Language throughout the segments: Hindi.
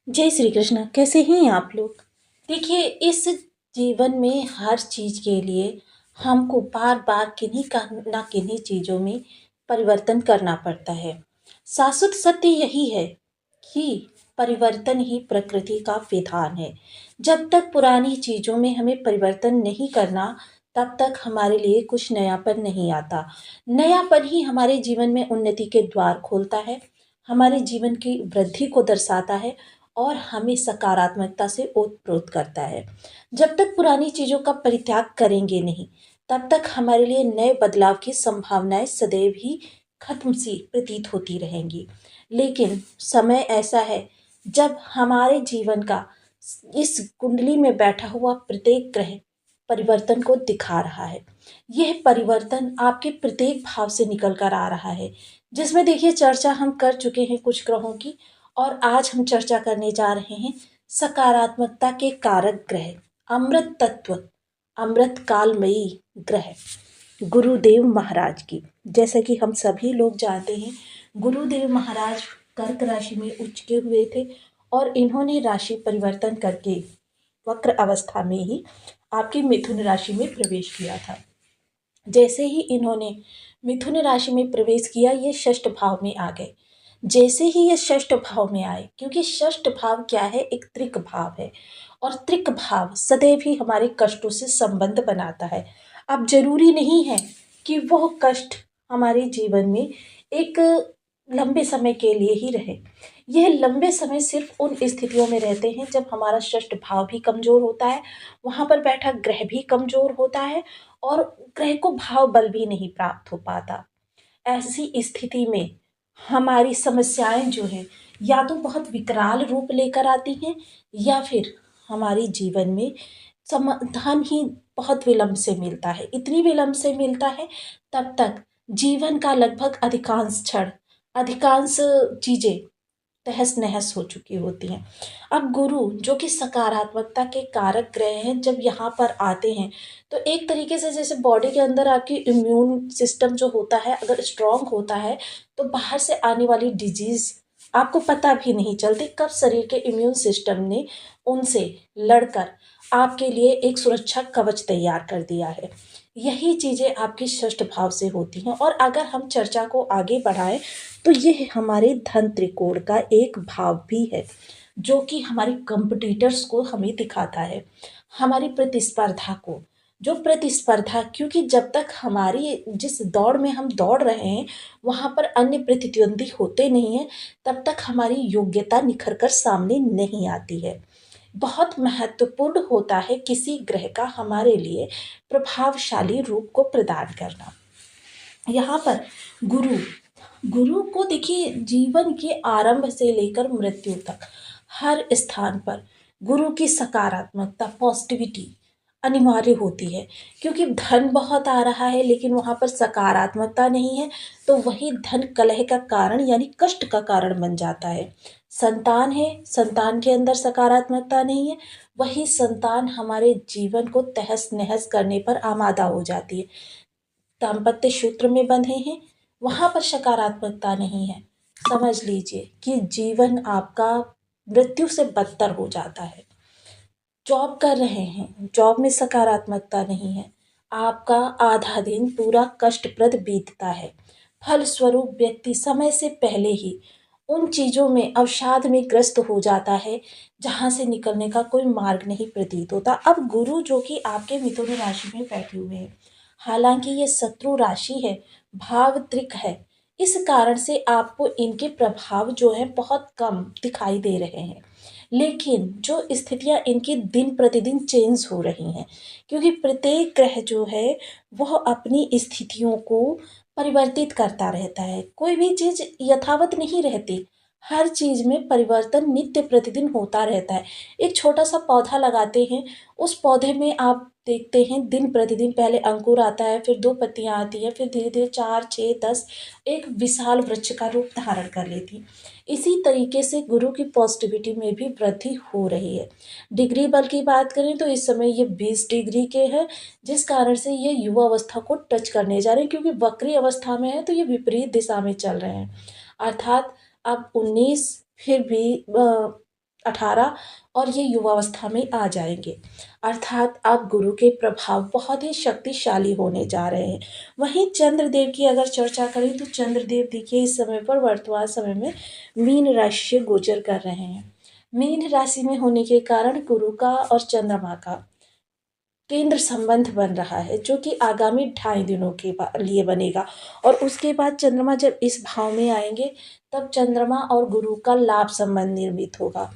जय श्री कृष्ण। कैसे हैं आप लोग? देखिए, इस जीवन में हर चीज़ के लिए हमको बार-बार किन्हीं का ना किन्हीं चीज़ों में परिवर्तन करना पड़ता है। शाश्वत सत्य यही है कि परिवर्तन ही प्रकृति का विधान है। जब तक पुरानी चीज़ों में हमें परिवर्तन नहीं करना, तब तक हमारे लिए कुछ नयापन नहीं आता। नयापन ही हमारे जीवन में उन्नति के द्वार खोलता है, हमारे जीवन की वृद्धि को दर्शाता है और हमें सकारात्मकता से ओत-प्रोत करता है। जब तक पुरानी चीज़ों का परित्याग करेंगे नहीं, तब तक हमारे लिए नए बदलाव की संभावनाएँ सदैव ही खत्म-सी प्रतीत होती रहेंगी। लेकिन समय ऐसा है, जब हमारे जीवन का इस कुंडली में बैठा हुआ प्रत्येक ग्रह परिवर्तन को दिखा रहा है। यह परिवर्तन आपके प्रत्येक भाव से निकल कर आ रहा है, जिसमें देखिए चर्चा हम कर चुके हैं कुछ ग्रहों की और आज हम चर्चा करने जा रहे हैं सकारात्मकता के कारक ग्रह, अमृत तत्व, अमृत कालमयी ग्रह गुरुदेव महाराज की। जैसा कि हम सभी लोग जानते हैं, गुरुदेव महाराज कर्क राशि में उच्च के हुए थे और इन्होंने राशि परिवर्तन करके वक्र अवस्था में ही आपकी मिथुन राशि में प्रवेश किया था। जैसे ही इन्होंने मिथुन राशि में प्रवेश किया, ये षष्ठ भाव में आ गए। जैसे ही ये षष्ठ भाव में आए, क्योंकि षष्ठ भाव क्या है, एक त्रिक भाव है और त्रिक भाव सदैव ही हमारे कष्टों से संबंध बनाता है। अब जरूरी नहीं है कि वह कष्ट हमारे जीवन में एक लंबे समय के लिए ही रहे। यह लंबे समय सिर्फ उन स्थितियों में रहते हैं जब हमारा षष्ठ भाव भी कमजोर होता है, वहां पर बैठा ग्रह भी कमजोर होता है और ग्रह को भाव बल भी नहीं प्राप्त हो पाता। ऐसी स्थिति में हमारी समस्याएं जो हैं, या तो बहुत विकराल रूप लेकर आती हैं या फिर हमारे जीवन में समाधान ही बहुत विलंब से मिलता है। इतनी विलंब से मिलता है, तब तक जीवन का लगभग अधिकांश क्षण, अधिकांश चीजें तहस नहस हो चुकी होती हैं। अब गुरु जो कि सकारात्मकता के कारक ग्रह हैं, जब यहाँ पर आते हैं तो एक तरीके से जैसे बॉडी के अंदर आपकी इम्यून सिस्टम जो होता है, अगर स्ट्रांग होता है तो बाहर से आने वाली डिजीज आपको पता भी नहीं चलती कब शरीर के इम्यून सिस्टम ने उनसे लड़कर आपके लिए एक सुरक्षा कवच तैयार कर दिया है। यही चीजें आपकी षष्ठ भाव से होती हैं। और अगर हम चर्चा को आगे बढ़ाएं तो ये हमारे धन त्रिकोण का एक भाव भी है, जो कि हमारे कंपटीटर्स को हमें दिखाता है, हमारी प्रतिस्पर्धा को। जो प्रतिस्पर्धा, क्योंकि जब तक हमारी जिस दौड़ में हम दौड़ रहे हैं वहां पर अन्य प्रतिद्वंदी होते नहीं हैं, तब तक हमारी योग्यता निखर कर सामने नहीं आती है। बहुत महत्वपूर्ण होता है किसी ग्रह का हमारे लिए प्रभावशाली रूप को प्रदान करना। यहाँ पर गुरु गुरु को देखिए, जीवन के आरंभ से लेकर मृत्यु तक हर स्थान पर गुरु की सकारात्मकता, पॉजिटिविटी अनिवार्य होती है। क्योंकि धन बहुत आ रहा है लेकिन वहां पर सकारात्मकता नहीं है, तो वही धन कलह का कारण यानी कष्ट का कारण बन जाता है। संतान है, संतान के अंदर सकारात्मकता नहीं है, वही संतान हमारे जीवन को तहस नहस करने पर आमादा हो जाती है। दाम्पत्य सूत्र में बंधे हैं, वहां पर सकारात्मकता नहीं है, समझ लीजिए कि जीवन आपका मृत्यु से बदतर हो जाता है। जॉब कर रहे हैं, जॉब में सकारात्मकता नहीं है, आपका आधा दिन पूरा कष्टप्रद बीतता है। फलस्वरूप व्यक्ति समय से पहले ही उन चीजों में अवसाद में ग्रस्त हो जाता है जहां से निकलने का कोई मार्ग नहीं प्रतीत होता। अब गुरु जो कि आपके मिथुन राशि में बैठे हुए हैं, हालांकि ये शत्रु राशि है, भाव त्रिक है, इस कारण से आपको इनके प्रभाव जो है बहुत कम दिखाई दे रहे हैं। लेकिन जो स्थितियां इनकी दिन प्रतिदिन चेंज हो रही हैं, क्योंकि प्रत्येक ग्रह जो है वह अपनी स्थितियों को परिवर्तित करता रहता है। कोई भी चीज यथावत नहीं रहती, हर चीज में परिवर्तन नित्य प्रतिदिन होता रहता है। एक छोटा सा पौधा लगाते हैं, उस पौधे में आप देखते हैं दिन प्रतिदिन पहले अंकुर आता है, फिर दो पत्तियां आती है, फिर धीरे धीरे चार छः दस, एक विशाल वृक्ष का रूप धारण कर लेती है। इसी तरीके से गुरु की पॉजिटिविटी में भी वृद्धि हो रही है। डिग्री बल की बात करें तो इस समय ये 20 डिग्री के है, जिस कारण से ये युवा अवस्था को टच करने जा रहे हैं, क्योंकि वक्री अवस्था में है तो ये विपरीत दिशा में चल रहे हैं। अर्थात अब 19, फिर भी 18 और ये युवावस्था में आ जाएंगे। अर्थात अब गुरु के प्रभाव बहुत ही शक्तिशाली होने जा रहे हैं। वहीं चंद्रदेव की अगर चर्चा करें तो चंद्रदेव देखिए इस समय पर वर्तमान समय में मीन राशि से गोचर कर रहे हैं। मीन राशि में होने के कारण गुरु का और चंद्रमा का केंद्र संबंध बन रहा है, जो कि आगामी 2.5 दिनों के लिए बनेगा। और उसके बाद चंद्रमा जब इस भाव में आएंगे तब चंद्रमा और गुरु का लाभ संबंध निर्मित होगा।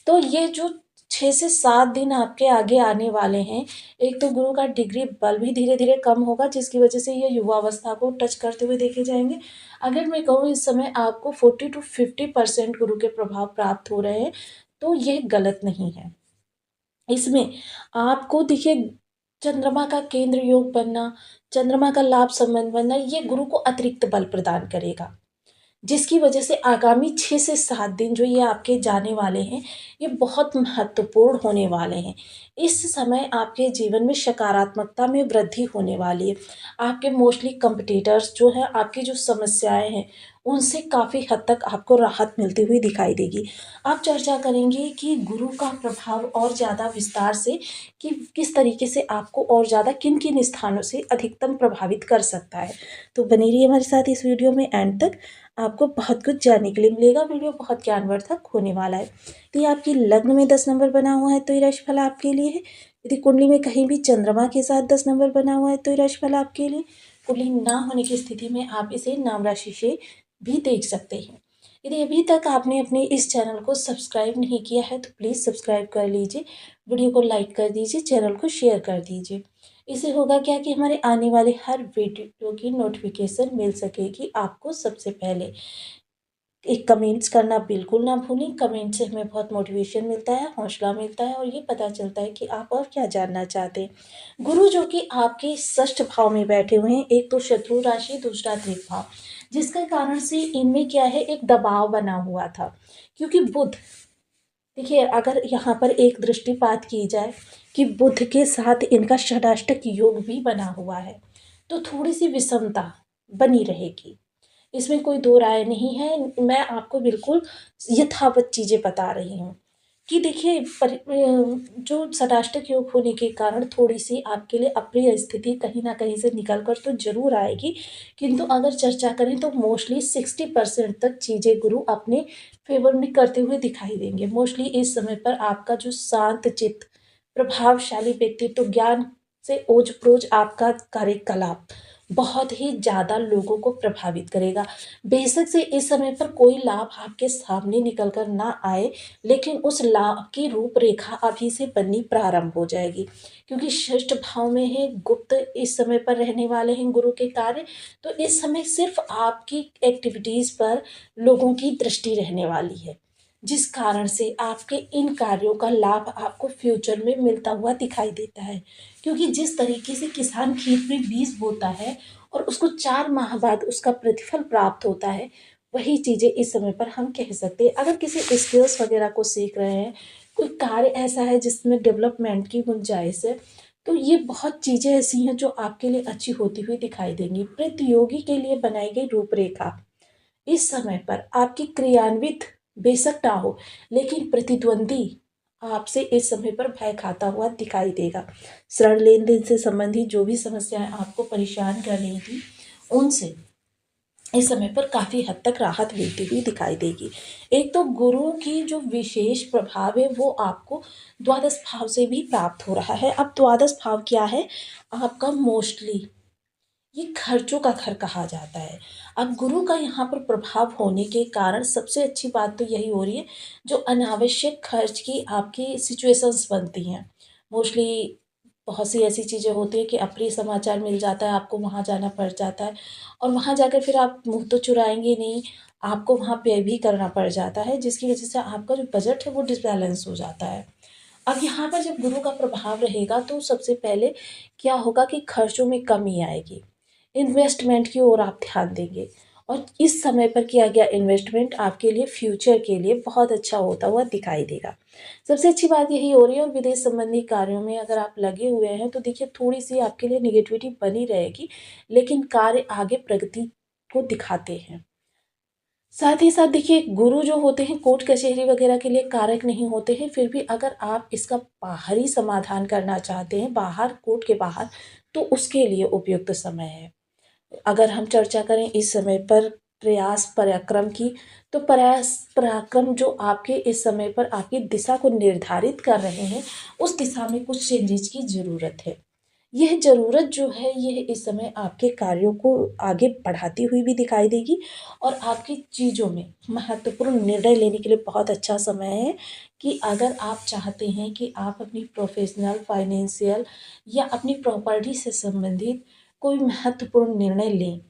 तो ये जो 6 से 7 दिन आपके आगे आने वाले हैं, एक तो गुरु का डिग्री बल भी धीरे धीरे कम होगा, जिसकी वजह से ये युवावस्था को टच करते हुए देखे जाएंगे। अगर मैं कहूँ इस समय आपको 40 to 50% गुरु के प्रभाव प्राप्त हो रहे हैं, तो ये गलत नहीं है। इसमें आपको देखिए चंद्रमा का केंद्र योग बनना, चंद्रमा का लाभ संबंध बनना, ये गुरु को अतिरिक्त बल प्रदान करेगा, जिसकी वजह से आगामी 6 से 7 दिन जो ये आपके जाने वाले हैं, ये बहुत महत्वपूर्ण होने वाले हैं। इस समय आपके जीवन में सकारात्मकता में वृद्धि होने वाली है। आपके मोस्टली कॉम्पिटिटर्स जो हैं, आपकी जो समस्याएं हैं, उनसे काफ़ी हद तक आपको राहत मिलती हुई दिखाई देगी। आप चर्चा करेंगे कि गुरु का प्रभाव और ज़्यादा विस्तार से कि किस तरीके से आपको और ज़्यादा किन किन स्थानों से अधिकतम प्रभावित कर सकता है। तो बनी रहिए हमारे साथ इस वीडियो में एंड तक, आपको बहुत कुछ जानने के लिए मिलेगा। वीडियो बहुत ज्ञानवर्धक होने वाला है। तो ये आपकी लग्न में 10 नंबर बना हुआ है तो ये राशिफल आपके लिए है। यदि कुंडली में कहीं भी चंद्रमा के साथ 10 नंबर बना हुआ है तो ये राशिफल आपके लिए। कुंडली ना होने की स्थिति में आप इसे नाम राशि से भी देख सकते हैं। यदि अभी तक आपने अपने इस चैनल को सब्सक्राइब नहीं किया है तो प्लीज़ सब्सक्राइब कर लीजिए, वीडियो को लाइक कर दीजिए, चैनल को शेयर कर दीजिए। इससे होगा क्या कि हमारे आने वाले हर वीडियो की नोटिफिकेशन मिल सकेगी आपको सबसे पहले। एक कमेंट्स करना बिल्कुल ना भूलें। कमेंट से हमें बहुत मोटिवेशन मिलता है, हौसला मिलता है और ये पता चलता है कि आप और क्या जानना चाहते हैं। गुरु जो कि आपके षष्ठ भाव में बैठे हुए हैं, एक तो शत्रु राशि, दूसरा दृक भाव, जिसके कारण से इनमें क्या है, एक दबाव बना हुआ था। क्योंकि बुध देखिए, अगर यहाँ पर एक दृष्टिपात की जाए कि बुध के साथ इनका षडाष्टक योग भी बना हुआ है, तो थोड़ी सी विषमता बनी रहेगी। इसमें कोई दो राय नहीं है। मैं आपको बिल्कुल यथावत चीज़ें बता रही हूँ कि देखिए जो षडाष्टक योग होने के कारण थोड़ी सी आपके लिए अप्रिय स्थिति कहीं ना कहीं से निकल कर तो जरूर आएगी, किंतु अगर चर्चा करें तो मोस्टली 60% तक चीज़ें गुरु अपने फेवर में करते हुए दिखाई देंगे। मोस्टली इस समय पर आपका जो शांत चित्त, प्रभावशाली व्यक्तित्व, ज्ञान से ओज प्रोज आपका कार्यकलाप बहुत ही ज़्यादा लोगों को प्रभावित करेगा। बेशक से इस समय पर कोई लाभ आपके सामने निकल कर ना आए, लेकिन उस लाभ की रूपरेखा अभी से बननी प्रारंभ हो जाएगी। क्योंकि षष्ठ भाव में है गुप्त, इस समय पर रहने वाले हैं गुरु के कार्य, तो इस समय सिर्फ आपकी एक्टिविटीज़ पर लोगों की दृष्टि रहने वाली है, जिस कारण से आपके इन कार्यों का लाभ आपको फ्यूचर में मिलता हुआ दिखाई देता है। क्योंकि जिस तरीके से किसान खेत में बीज बोता है और उसको 4 माह बाद उसका प्रतिफल प्राप्त होता है, वही चीज़ें इस समय पर हम कह सकते हैं। अगर किसी स्किल्स वगैरह को सीख रहे हैं, कोई कार्य ऐसा है जिसमें डेवलपमेंट की गुंजाइश है, तो ये बहुत चीज़ें ऐसी हैं जो आपके लिए अच्छी होती हुई दिखाई देंगी। प्रतियोगी के लिए बनाई गई रूपरेखा इस समय पर आपकी क्रियान्वित बेशक ना हो, लेकिन प्रतिद्वंदी आपसे इस समय पर भय खाता हुआ दिखाई देगा। ऋण लेन देन से संबंधित जो भी समस्याएं आपको परेशान कर रही थी, उनसे इस समय पर काफ़ी हद तक राहत मिलती हुई दिखाई देगी। एक तो गुरु की जो विशेष प्रभाव है वो आपको द्वादश भाव से भी प्राप्त हो रहा है। अब द्वादश भाव क्या है, आपका मोस्टली ये खर्चों का घर कहा जाता है। अब गुरु का यहाँ पर प्रभाव होने के कारण सबसे अच्छी बात तो यही हो रही है, जो अनावश्यक खर्च की आपकी सिचुएशंस बनती हैं। मोस्टली बहुत सी ऐसी चीज़ें होती हैं कि अप्रिय समाचार मिल जाता है, आपको वहाँ जाना पड़ जाता है और वहाँ जाकर फिर आप मुँह तो चुराएँगे नहीं, आपको वहाँ पे भी करना पड़ जाता है, जिसकी वजह से आपका जो बजट है वो डिसबैलेंस हो जाता है। अब यहाँ पर जब गुरु का प्रभाव रहेगा तो सबसे पहले क्या होगा कि खर्चों में कमी आएगी। इन्वेस्टमेंट की ओर आप ध्यान देंगे और इस समय पर किया गया इन्वेस्टमेंट आपके लिए फ्यूचर के लिए बहुत अच्छा होता हुआ दिखाई देगा। सबसे अच्छी बात यही हो रही है। और विदेश संबंधी कार्यों में अगर आप लगे हुए हैं तो देखिए थोड़ी सी आपके लिए निगेटिविटी बनी रहेगी, लेकिन कार्य आगे प्रगति को दिखाते हैं। साथ ही साथ देखिए, गुरु जो होते हैं कोर्ट कचहरी वगैरह के लिए कारक नहीं होते हैं, फिर भी अगर आप इसका बाहरी समाधान करना चाहते हैं, बाहर कोर्ट के बाहर, तो उसके लिए उपयुक्त समय है। अगर हम चर्चा करें इस समय पर प्रयास पराक्रम की, तो प्रयास पराक्रम जो आपके इस समय पर आपकी दिशा को निर्धारित कर रहे हैं, उस दिशा में कुछ चेंजेज की ज़रूरत है। यह ज़रूरत जो है, यह इस समय आपके कार्यों को आगे बढ़ाती हुई भी दिखाई देगी और आपकी चीज़ों में महत्वपूर्ण निर्णय लेने के लिए बहुत अच्छा समय है कि अगर आप चाहते हैं कि आप अपनी प्रोफ़ेशनल, फ़ाइनेंशियल या अपनी प्रॉपर्टी से संबंधित कोई महत्वपूर्ण निर्णय लें,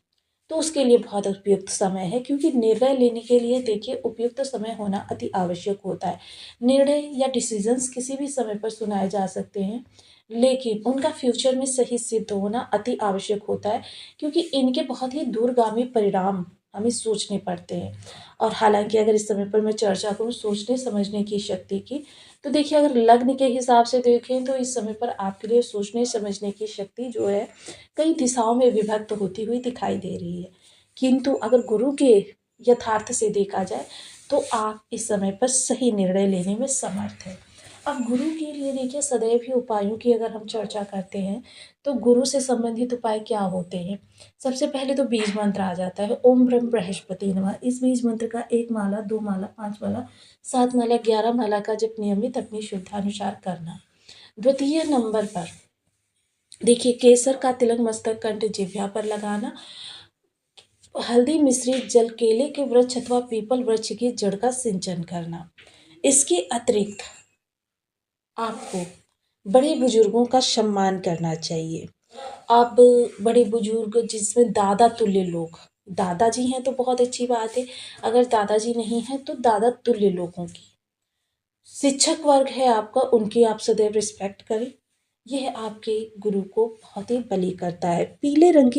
तो उसके लिए बहुत उपयुक्त समय है, क्योंकि निर्णय लेने के लिए देखिए उपयुक्त समय होना अति आवश्यक होता है। निर्णय या डिसीजंस किसी भी समय पर सुनाए जा सकते हैं, लेकिन उनका फ्यूचर में सही सिद्ध होना अति आवश्यक होता है, क्योंकि इनके बहुत ही दूरगामी परिणाम हमें सोचने पड़ते हैं। और हालाँकि अगर इस समय पर मैं चर्चा करूँ सोचने समझने की शक्ति की, तो देखिए अगर लग्न के हिसाब से देखें तो इस समय पर आपके लिए सोचने समझने की शक्ति जो है, कई दिशाओं में विभक्त होती हुई दिखाई दे रही है। किंतु अगर गुरु के यथार्थ से देखा जाए, तो आप इस समय पर सही निर्णय लेने में समर्थ हैं। अब गुरु के लिए देखिए सदैव ही उपायों की अगर हम चर्चा करते हैं, तो गुरु से संबंधित उपाय क्या होते हैं? सबसे पहले तो बीज मंत्र आ जाता है, ओम ब्रह्म बृहस्पति नमः। इस बीज मंत्र का 1 माला, 2 माला, 5 माला, 7 माला, 11 माला का जप नियमित अपनी शुद्धानुसार करना। द्वितीय नंबर पर देखिए, केसर का तिलक मस्तक, कंठ, जिह्वा पर लगाना। हल्दी मिश्रित जल केले के वृक्ष अथवा पीपल वृक्ष की जड़ का सिंचन करना। इसके अतिरिक्त आपको बड़े बुजुर्गों का सम्मान करना चाहिए। अब बड़े बुजुर्ग जिसमें दादा तुल्य लोग, दादाजी हैं तो बहुत अच्छी बात है, अगर दादाजी नहीं हैं तो दादा तुल्य लोगों की, शिक्षक वर्ग है आपका, उनकी आप सदैव रिस्पेक्ट करें। यह आपके गुरु को बहुत ही बली करता है। पीले रंग की